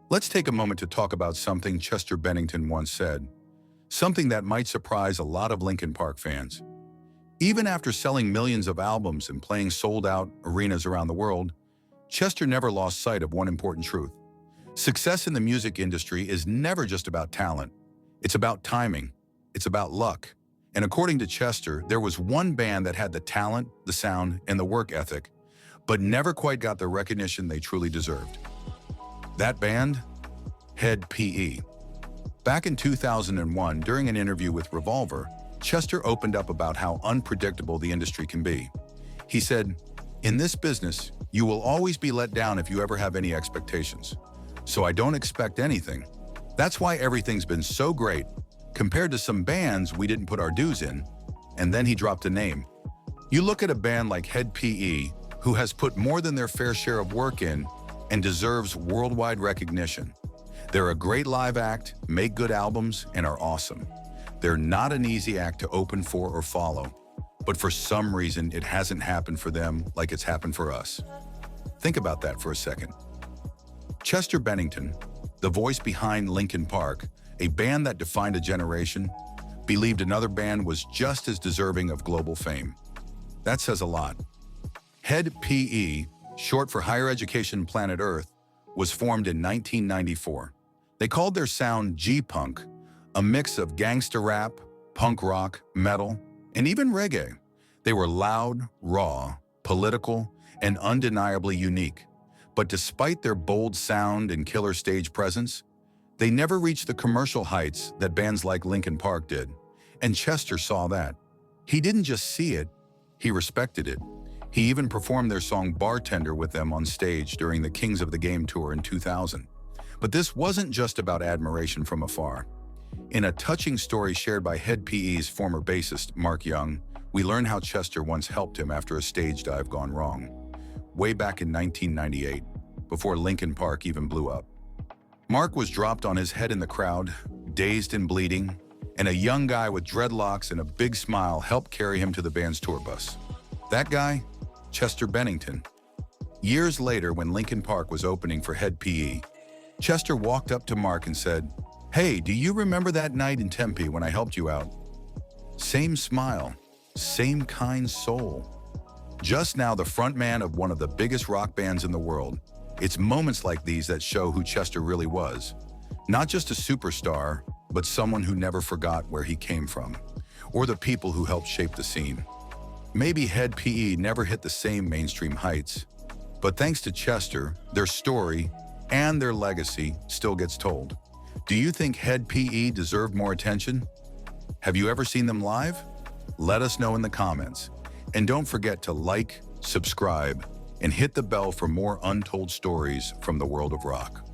Let's take a moment to talk about something Chester Bennington once said, something that might surprise a lot of Linkin Park fans. Even after selling millions of albums and playing sold-out arenas around the world, Chester never lost sight of one important truth. Success in the music industry is never just about talent. It's about timing. It's about luck. And according to Chester, there was one band that had the talent, the sound, and the work ethic, but never quite got the recognition they truly deserved. That band? Hed PE. Back in 2001, during an interview with Revolver, Chester opened up about how unpredictable the industry can be. He said, "In this business, you will always be let down if you ever have any expectations. So I don't expect anything. That's why everything's been so great, compared to some bands we didn't put our dues in." And then he dropped a name. You look at a band like Hed PE, who has put more than their fair share of work in and deserves worldwide recognition. They're a great live act, make good albums, and are awesome. They're not an easy act to open for or follow, but for some reason it hasn't happened for them like it's happened for us. Think about that for a second. Chester Bennington, the voice behind Linkin Park, a band that defined a generation, believed another band was just as deserving of global fame. That says a lot. Hed PE, short for Higher Education Planet Earth, was formed in 1994. They called their sound G-Punk, a mix of gangsta rap, punk rock, metal, and even reggae. They were loud, raw, political, and undeniably unique. But despite their bold sound and killer stage presence, they never reached the commercial heights that bands like Linkin Park did. And Chester saw that. He didn't just see it, he respected it. He even performed their song Bartender with them on stage during the Kings of the Game tour in 2000. But this wasn't just about admiration from afar. In a touching story shared by Hed PE's former bassist, Mark Young, we learn how Chester once helped him after a stage dive gone wrong, way back in 1998, before Linkin Park even blew up. Mark was dropped on his head in the crowd, dazed and bleeding, and a young guy with dreadlocks and a big smile helped carry him to the band's tour bus. That guy? Chester Bennington. Years later, when Linkin Park was opening for Hed PE, Chester walked up to Mark and said, "Hey, do you remember that night in Tempe when I helped you out?" Same smile, same kind soul. Just now the frontman of one of the biggest rock bands in the world. It's moments like these that show who Chester really was. Not just a superstar, but someone who never forgot where he came from, or the people who helped shape the scene. Maybe Hed PE never hit the same mainstream heights, but thanks to Chester, their story and their legacy still gets told. Do you think Hed PE deserved more attention? Have you ever seen them live? Let us know in the comments. And don't forget to like, subscribe, and hit the bell for more untold stories from the world of rock.